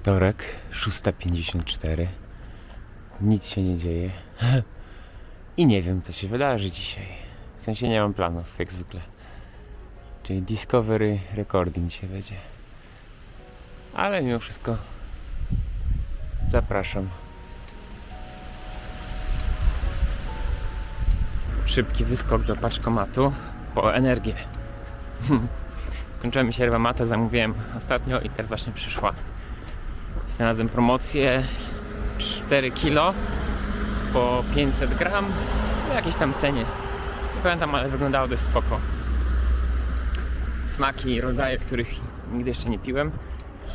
Wtorek, 6:54. Nic się nie dzieje. I nie wiem, co się wydarzy dzisiaj. W sensie nie mam planów, jak zwykle. Czyli Discovery Recording dzisiaj będzie. Ale mimo wszystko zapraszam. Szybki wyskok do paczkomatu po energię. Skończyła mi się yerba mate, zamówiłem ostatnio i teraz właśnie przyszła. Znalazłem promocję 4 kg po 500 gram w jakiejś tam cenie. Nie pamiętam, ale wyglądało dość spoko. Smaki i rodzaje, których nigdy jeszcze nie piłem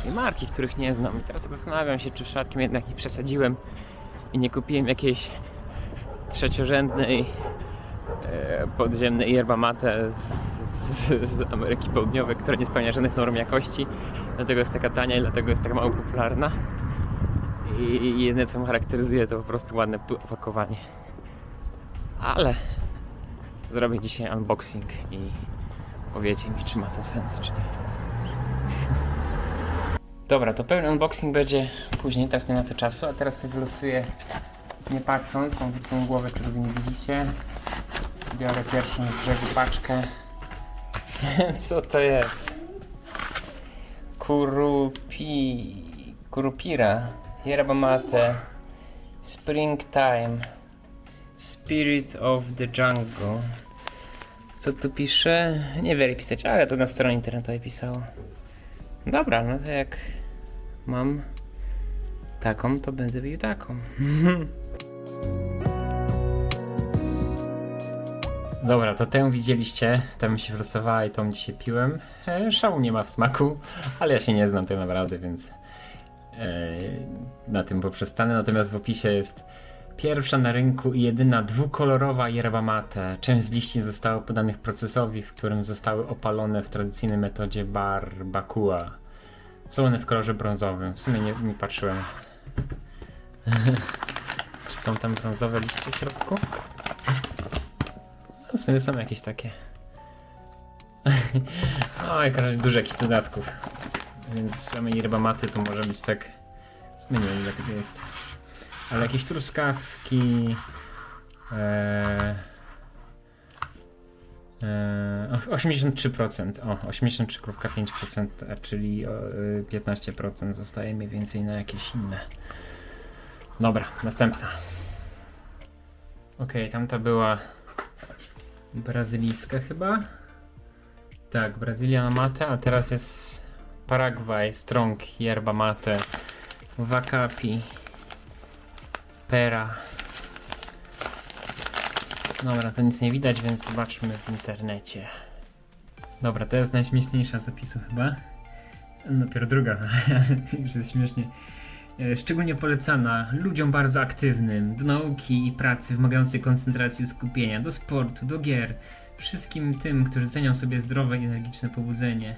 i marki, których nie znam. I teraz tak zastanawiam się, czy przypadkiem jednak nie przesadziłem i nie kupiłem jakiejś trzeciorzędnej podziemnej yerba mate z Ameryki Południowej, która nie spełnia żadnych norm jakości, dlatego jest taka tania i dlatego jest tak mało popularna. I jedyne, co ją charakteryzuje, to po prostu ładne opakowanie. Ale zrobię dzisiaj unboxing i powiecie mi, czy ma to sens, czy nie. Dobra, to pełny unboxing będzie później, teraz nie ma to czasu, a teraz sobie wylosuję, nie patrząc, mam wrócą głowę, czego wy nie widzicie. Biorę pierwszą z brzegu paczkę. Co to jest? Kurupira, yerba mate, springtime, spirit of the jungle. Co tu pisze? Nie wiem pisać, ale to na stronie internetowej pisało. Dobra, no to jak mam taką, to będę pił taką. Dobra, to tę widzieliście, ta mi się wylosowała i tą dzisiaj piłem. Szału nie ma w smaku, ale ja się nie znam tak naprawdę, więc na tym poprzestanę. Natomiast w opisie jest pierwsza na rynku i jedyna dwukolorowa yerba mate. Część z liści zostało podanych procesowi, w którym zostały opalone w tradycyjnej metodzie barbacoa. Są one w kolorze brązowym. W sumie nie patrzyłem. Czy są tam brązowe liście w środku? No, w sumie są jakieś takie. No i dużo jakichś dodatków. Więc same yerba mate to może być tak. W sumie nie wiem, ile tego jest. Ale jakieś truskawki. 83%. O, 83,5%, czyli 15% zostaje mniej więcej na jakieś inne. Dobra, następna. Okej, tamta była brazylijska chyba. Tak, Brazylia mate, a teraz jest Paraguay Strong yerba mate Wacapi Pera. Dobra, to nic nie widać, więc zobaczmy w internecie. Dobra, to jest najśmieszniejsza z opisu chyba. Dopiero druga, już jest śmiesznie. Szczególnie polecana ludziom bardzo aktywnym, do nauki i pracy wymagającej koncentracji i skupienia, do sportu, do gier, wszystkim tym, którzy cenią sobie zdrowe i energiczne pobudzenie.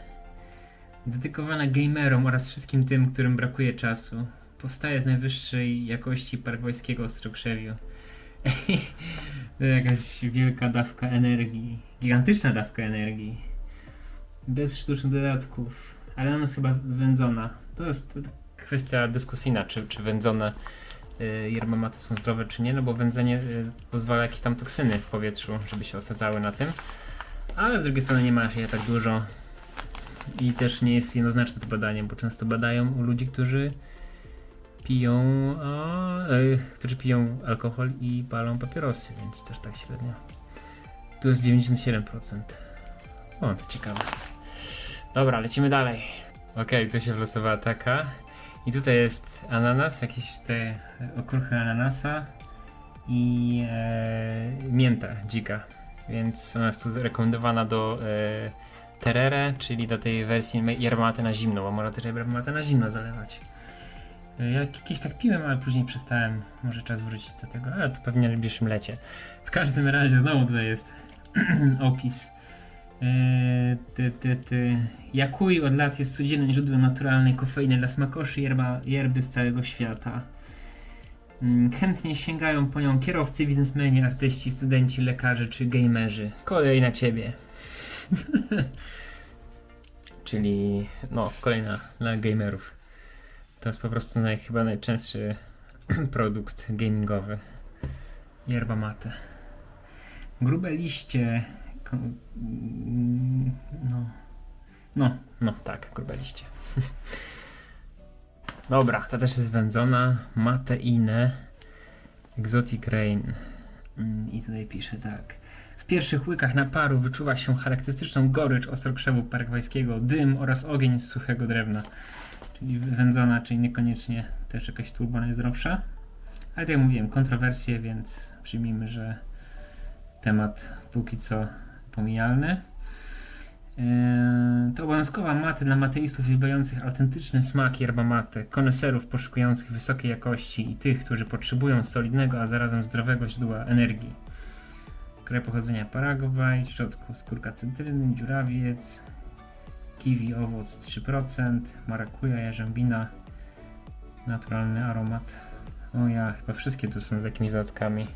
Dedykowana gamerom oraz wszystkim tym, którym brakuje czasu. Powstaje z najwyższej jakości paragwajskiego ostrokrzewiu. To jakaś wielka dawka energii, gigantyczna dawka energii. Bez sztucznych dodatków, ale ona jest chyba wędzona. To jest kwestia dyskusyjna, czy wędzone yerba mate są zdrowe, czy nie, no bo wędzenie pozwala jakieś tam toksyny w powietrzu, żeby się osadzały na tym, ale z drugiej strony nie ma je tak dużo i też nie jest jednoznaczne to badanie, bo często badają u ludzi, którzy piją alkohol i palą papierosy, więc też tak średnio. Tu jest 97%. O, to ciekawe. Dobra, lecimy dalej. Okej, tu się wylosowała taka. I tutaj jest ananas, jakieś te okruchy ananasa i mięta dzika. Więc ona jest tu rekomendowana do terere, czyli do tej wersji yerba mate na zimno, bo można też yerba mate na zimno zalewać. Ja jakieś tak piłem, ale później przestałem. Może czas wrócić do tego, ale to pewnie w najbliższym lecie. W każdym razie znowu tutaj jest opis. Jakui od lat jest codziennym źródłem naturalnej kofeiny dla smakoszy yerby z całego świata. Chętnie sięgają po nią kierowcy, biznesmeni, artyści, studenci, lekarze czy gamerzy. Kolej na ciebie. Czyli no, kolejna dla gamerów. To jest po prostu chyba najczęstszy produkt gamingowy. Yerba mate. Grube liście. No, tak, grube liście. Dobra, ta też jest wędzona. Mateine. Exotic Rain. I tutaj pisze tak. W pierwszych łykach naparu wyczuwa się charakterystyczną gorycz ostrokrzewu paragwajskiego, dym oraz ogień z suchego drewna. Czyli wędzona, czyli niekoniecznie też jakaś turbo najzdrowsza. Ale tak jak mówiłem, kontrowersje, więc przyjmijmy, że temat póki co pomijalny. To obowiązkowa mate dla mateistów lubiących autentyczny smak yerba mate, koneserów poszukujących wysokiej jakości i tych, którzy potrzebują solidnego, a zarazem zdrowego źródła energii. Kraj pochodzenia Paragwaj, w środku skórka cytryny, dziurawiec, kiwi, owoc 3%, marakuja, jarzębina, naturalny aromat. O ja, chyba wszystkie tu są z jakimiś dodatkami.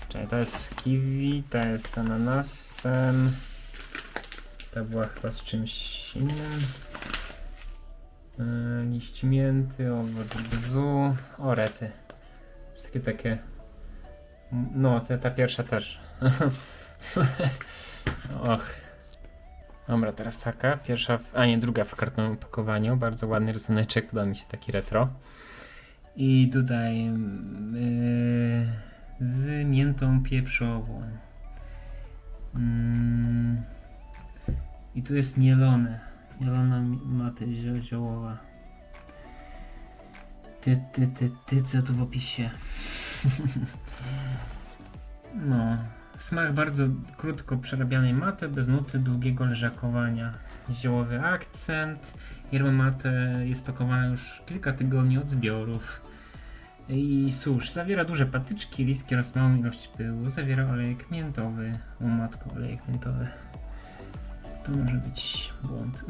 Czyli to jest kiwi, to jest ananasem, ta była chyba z czymś innym. Liść mięty, owoc bzu, orety. Wszystkie takie. No, ta pierwsza też. Och. Dobra, teraz taka. Pierwsza, a nie, druga w kartowym opakowaniu. Bardzo ładny rysuneczek, podoba mi się taki retro. I tutaj z miętą pieprzową. I tu jest mielona mata ziołowa. Co tu w opisie? No, smak bardzo krótko przerabianej maty, bez nuty długiego leżakowania. Ziołowy akcent. Yerba mate jest pakowana już kilka tygodni od zbiorów. I susz. Zawiera duże patyczki, listki oraz małą ilość pyłu. Zawiera olejek miętowy. O matko, olejek miętowy. To może być błąd.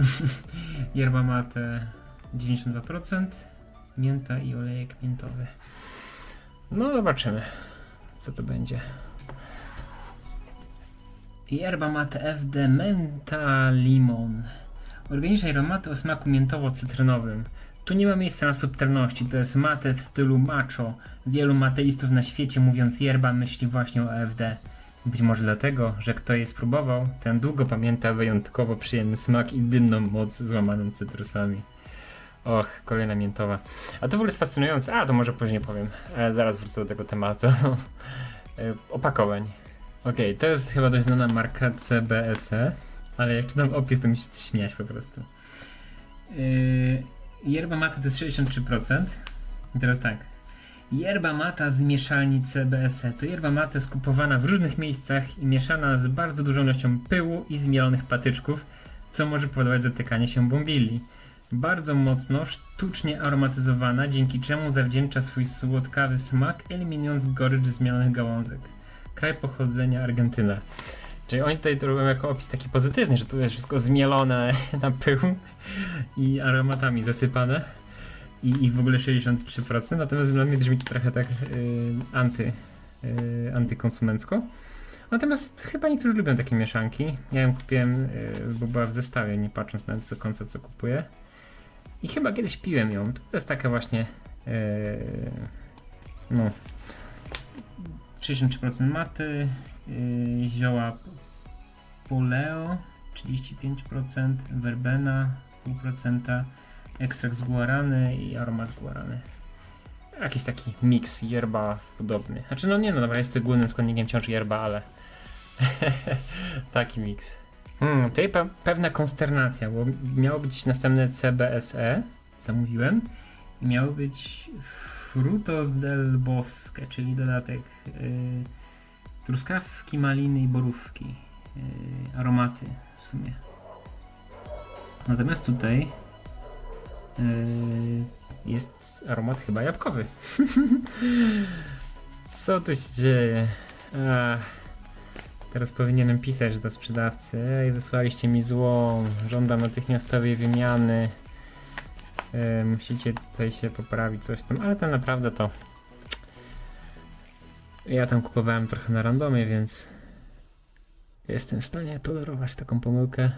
Yerba mate 92%. Mięta i olejek miętowy. No zobaczymy, co to będzie. Yerba mate FD Menta Limon. Organiczne yerba mate o smaku miętowo-cytrynowym. Tu nie ma miejsca na subtelności, to jest mate w stylu macho. Wielu mateistów na świecie, mówiąc yerba, myśli właśnie o AFD. Być może dlatego, że kto je spróbował, ten długo pamięta wyjątkowo przyjemny smak i dymną moc złamaną cytrusami. Och, kolejna miętowa. A to w ogóle jest fascynujące. A, to może później powiem. Zaraz wrócę do tego tematu. Opakowań. Okej, to jest chyba dość znana marka CBSE, ale jak czytam opis, to mi się śmiać po prostu. Yerba mate to jest 63%. I teraz tak. Yerba mata z mieszalni CBSE to yerba mate skupowana w różnych miejscach i mieszana z bardzo dużą ilością pyłu i zmielonych patyczków, co może powodować zatykanie się bombilli. Bardzo mocno, sztucznie aromatyzowana, dzięki czemu zawdzięcza swój słodkawy smak, eliminując gorycz zmielonych gałązek. Kraj pochodzenia Argentyna. Czyli oni tutaj to robią jako opis taki pozytywny, że tu jest wszystko zmielone na pył i aromatami zasypane. I w ogóle 63%, natomiast dla mnie brzmi to trochę tak antykonsumencko. Natomiast chyba niektórzy lubią takie mieszanki. Ja ją kupiłem, bo była w zestawie, nie patrząc na do końca co kupuję. I chyba kiedyś piłem ją. To jest taka właśnie 63% maty, zioła poleo 35%, verbena 0,5%, ekstrakt z guarany i aromat guarany. Jakiś taki miks yerba podobny. Znaczy dobra, jest to głównym składnikiem wciąż yerba, ale taki miks. Tutaj pewna konsternacja, bo miało być następne CBSE, zamówiłem, i miało być Frutos del Bosque, czyli dodatek truskawki, maliny i borówki. Aromaty w sumie. Natomiast tutaj jest aromat chyba jabłkowy. Co tu się dzieje? Teraz powinienem pisać do sprzedawcy. Ej, wysłaliście mi złą. Żądam natychmiastowej wymiany. Musicie tutaj się poprawić, coś tam. Ale tak naprawdę to ja tam kupowałem trochę na randomie, więc jestem w stanie tolerować taką pomyłkę.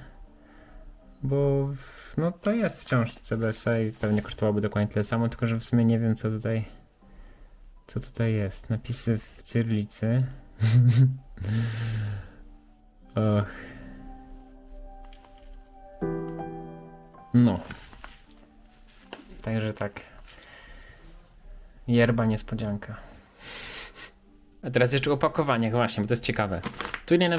Bo no to jest wciąż CBSA i pewnie kosztowałoby dokładnie tyle samo, tylko że w sumie nie wiem co tutaj jest. Napisy w cyrylicy. Och. No. Także tak. Yerba niespodzianka. A teraz jeszcze o opakowaniach właśnie, bo to jest ciekawe. Tutaj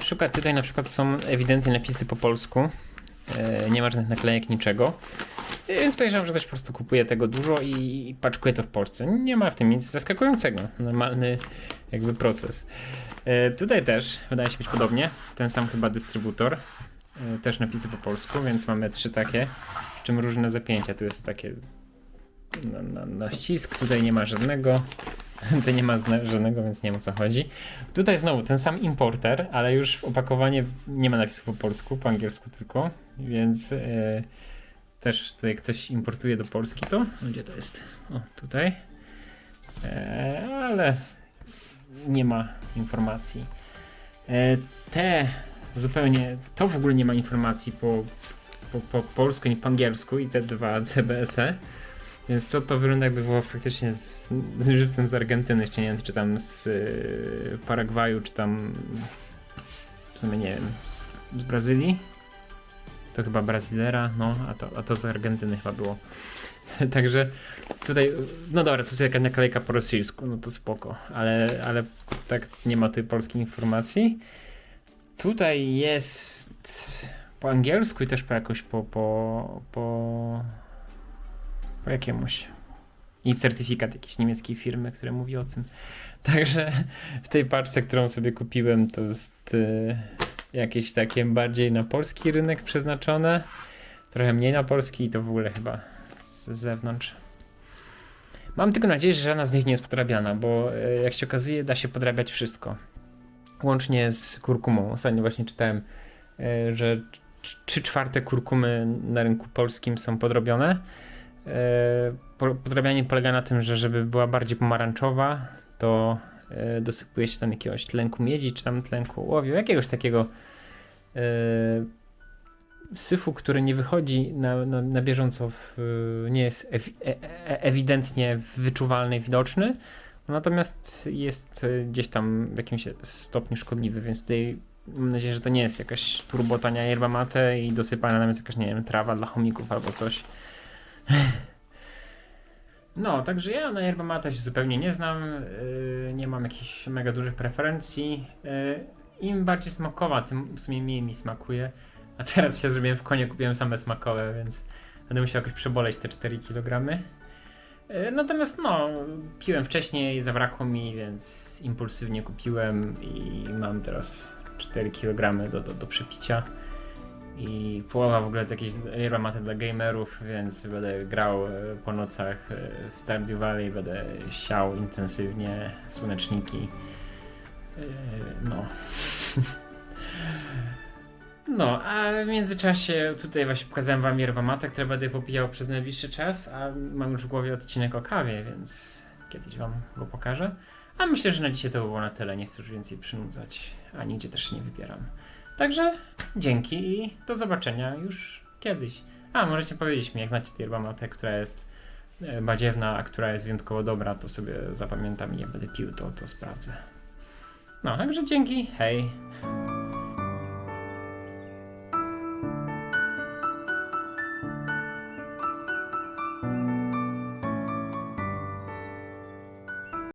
na przykład są ewidentnie napisy po polsku. Nie ma żadnych naklejek, niczego. Więc podejrzewam, że ktoś po prostu kupuje tego dużo i paczkuje to w Polsce. Nie ma w tym nic zaskakującego. Normalny jakby proces. Tutaj też wydaje się być podobnie. Ten sam chyba dystrybutor. Też napisy po polsku, więc mamy 3 takie. W czym różne zapięcia. Tu jest takie na ścisk. Tutaj nie ma żadnego. Tutaj nie ma żadnego, więc nie wiem o co chodzi. Tutaj znowu ten sam importer, ale już w opakowaniu nie ma napisów po polsku, po angielsku tylko. Więc też tutaj ktoś importuje do Polski to. Gdzie to jest? O, tutaj. Ale nie ma informacji. To w ogóle nie ma informacji po polsku, nie po angielsku i te 2 CBSE. Więc to wygląda jakby było faktycznie z żywcem z Argentyny, jeszcze nie wiem, czy tam z Paragwaju, czy tam w sumie nie wiem, z Brazylii. To chyba Brazylera, no, a to z Argentyny chyba było. Także tutaj, no dobra, to jest jakaś naklejka po rosyjsku, no to spoko, ale tak nie ma tej polskiej informacji. Tutaj jest po angielsku i też po jakoś po jakiemuś. I certyfikat jakiejś niemieckiej firmy, która mówi o tym. Także w tej paczce, którą sobie kupiłem, to jest jakieś takie bardziej na polski rynek przeznaczone. Trochę mniej na polski i to w ogóle chyba z zewnątrz. Mam tylko nadzieję, że żadna z nich nie jest podrabiana, bo jak się okazuje, da się podrabiać wszystko. Łącznie z kurkumą. Ostatnio właśnie czytałem, że 3/4 kurkumy na rynku polskim są podrobione. Podrabianie polega na tym, że żeby była bardziej pomarańczowa, to dosypuje się tam jakiegoś tlenku miedzi, czy tam tlenku ołowiu, jakiegoś takiego syfu, który nie wychodzi na bieżąco, nie jest ewidentnie wyczuwalny i widoczny, natomiast jest gdzieś tam w jakimś stopniu szkodliwy, więc tutaj mam nadzieję, że to nie jest jakaś turbotania yerba mate i dosypana nam jest jakaś, nie wiem, trawa dla chomików albo coś. No, także ja na yerba mate się zupełnie nie znam, nie mam jakichś mega dużych preferencji. Im bardziej smakowa, tym w sumie mniej mi smakuje. A teraz się zrobiłem w konie, kupiłem same smakowe, więc będę musiał jakoś przeboleć te 4 kg. Natomiast no, piłem wcześniej, zabrakło mi, więc impulsywnie kupiłem i mam teraz 4 kg do przepicia. I połowa w ogóle to jakieś yerba mate dla gamerów, więc będę grał po nocach w Stardew Valley, będę siał intensywnie słoneczniki. No. No, a w międzyczasie tutaj właśnie pokazałem wam yerba mate, które będę popijał przez najbliższy czas, a mam już w głowie odcinek o kawie, więc kiedyś wam go pokażę. A myślę, że na dzisiaj to by było na tyle, nie chcę już więcej przynudzać, a nigdzie też się nie wybieram. Także dzięki i do zobaczenia już kiedyś. A, możecie powiedzieć mi, jak znacie yerba mate, która jest badziewna, a która jest wyjątkowo dobra, to sobie zapamiętam i jak będę pił, to sprawdzę. No, także dzięki, hej!